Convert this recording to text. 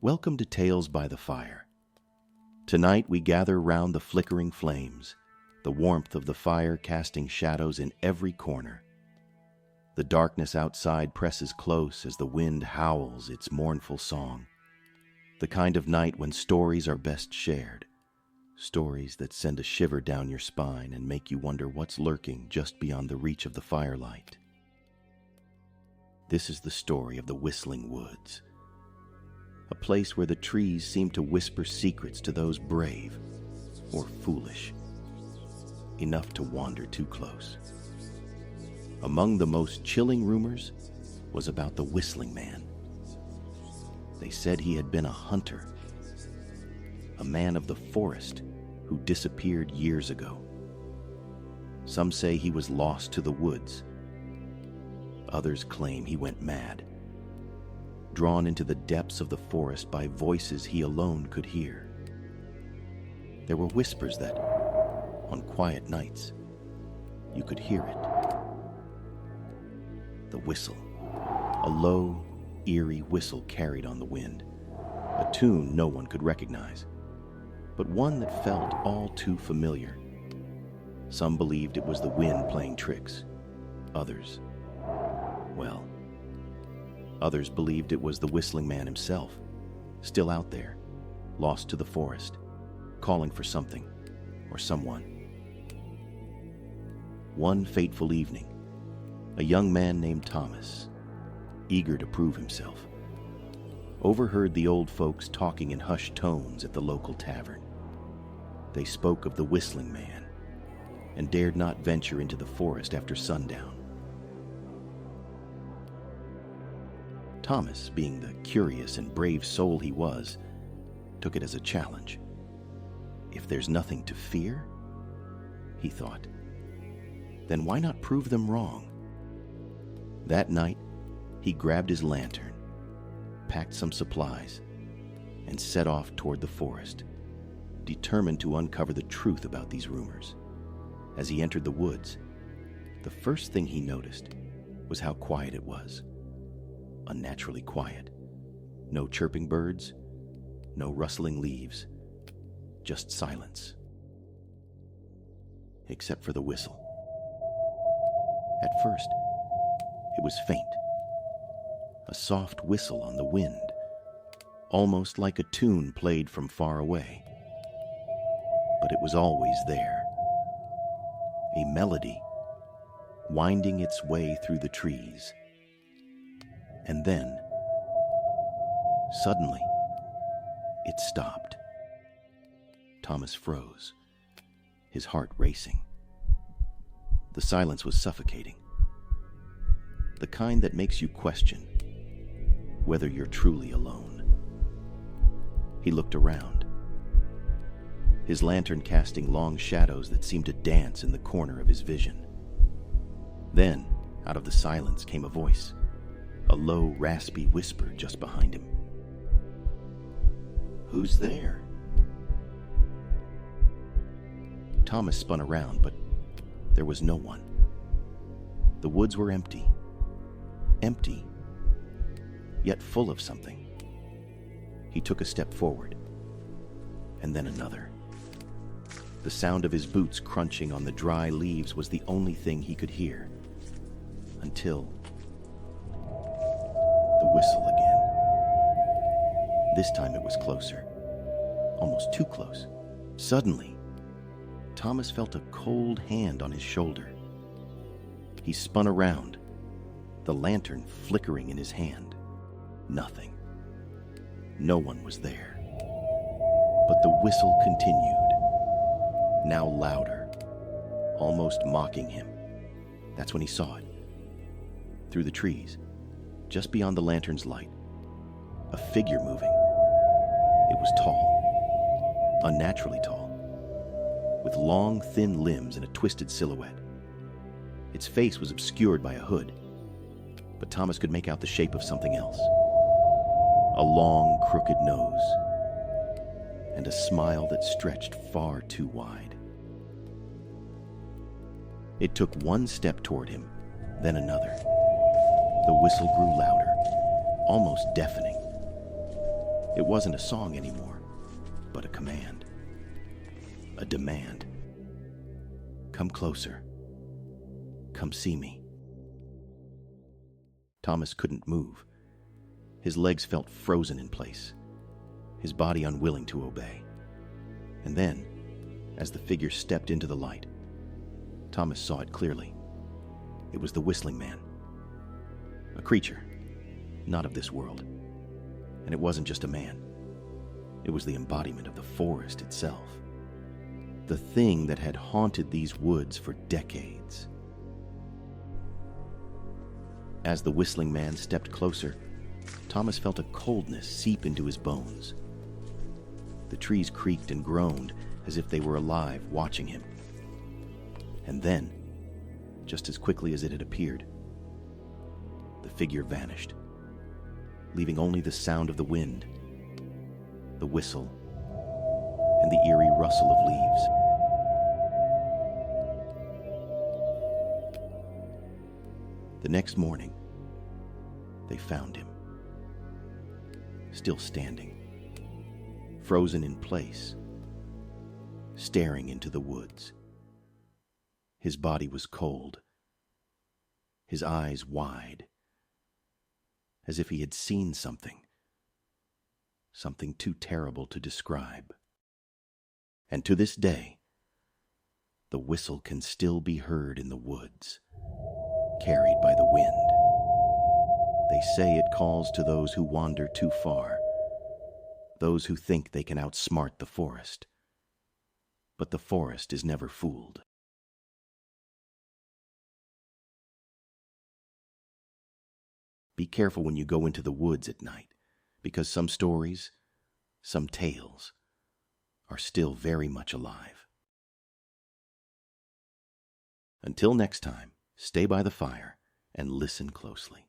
Welcome to Tales by the Fire. Tonight we gather round the flickering flames, the warmth of the fire casting shadows in every corner. The darkness outside presses close as the wind howls its mournful song. The kind of night when stories are best shared, stories that send a shiver down your spine and make you wonder what's lurking just beyond the reach of the firelight. This is the story of the Whistling Woods, a place where the trees seem to whisper secrets to those brave or foolish enough to wander too close. Among the most chilling rumors was about the Whistling Man. They said he had been a hunter, a man of the forest who disappeared years ago. Some say he was lost to the woods. Others claim he went mad, drawn into the depths of the forest by voices he alone could hear. There were whispers that, on quiet nights, you could hear it. The whistle, a low, eerie whistle carried on the wind, a tune no one could recognize, but one that felt all too familiar. Some believed it was the wind playing tricks. Others believed it was the Whistling Man himself, still out there, lost to the forest, calling for something or someone. One fateful evening, a young man named Thomas, eager to prove himself, overheard the old folks talking in hushed tones at the local tavern. They spoke of the Whistling Man and dared not venture into the forest after sundown. Thomas, being the curious and brave soul he was, took it as a challenge. If there's nothing to fear, he thought, then why not prove them wrong? That night, he grabbed his lantern, packed some supplies, and set off toward the forest, determined to uncover the truth about these rumors. As he entered the woods, the first thing he noticed was how quiet it was. Unnaturally quiet. No chirping birds, no rustling leaves, just silence. Except for the whistle. At first, it was faint. A soft whistle on the wind, almost like a tune played from far away. But it was always there. A melody, winding its way through the trees. And then, suddenly, it stopped. Thomas froze, his heart racing. The silence was suffocating, the kind that makes you question whether you're truly alone. He looked around, his lantern casting long shadows that seemed to dance in the corner of his vision. Then, out of the silence came a voice, a low, raspy whisper just behind him. "Who's there?" Thomas spun around, but there was no one. The woods were empty, yet full of something. He took a step forward, and then another. The sound of his boots crunching on the dry leaves was the only thing he could hear, until the whistle again. This time it was closer, almost too close. Suddenly, Thomas felt a cold hand on his shoulder. He spun around, the lantern flickering in his hand. Nothing. No one was there. But the whistle continued, now louder, almost mocking him. That's when he saw it. Through the trees, just beyond the lantern's light, a figure moving. It was tall, unnaturally tall, with long, thin limbs and a twisted silhouette. Its face was obscured by a hood, but Thomas could make out the shape of something else. A long, crooked nose, and a smile that stretched far too wide. It took one step toward him, then another. The whistle grew louder, almost deafening. It wasn't a song anymore, but a command. A demand. Come closer. Come see me. Thomas couldn't move. His legs felt frozen in place, his body unwilling to obey. And then, as the figure stepped into the light, Thomas saw it clearly. It was the whistling man. A creature, not of this world. And it wasn't just a man. It was the embodiment of the forest itself. The thing that had haunted these woods for decades. As the whistling man stepped closer, Thomas felt a coldness seep into his bones. The trees creaked and groaned as if they were alive, watching him. And then, just as quickly as it had appeared, the figure vanished, leaving only the sound of the wind, the whistle, and the eerie rustle of leaves. The next morning, they found him, still standing, frozen in place, staring into the woods. His body was cold, his eyes wide, as if he had seen something too terrible to describe. And to this day, the whistle can still be heard in the woods, carried by the wind. They say it calls to those who wander too far, those who think they can outsmart the forest. But the forest is never fooled. Be careful when you go into the woods at night, because some stories, some tales, are still very much alive. Until next time, stay by the fire and listen closely.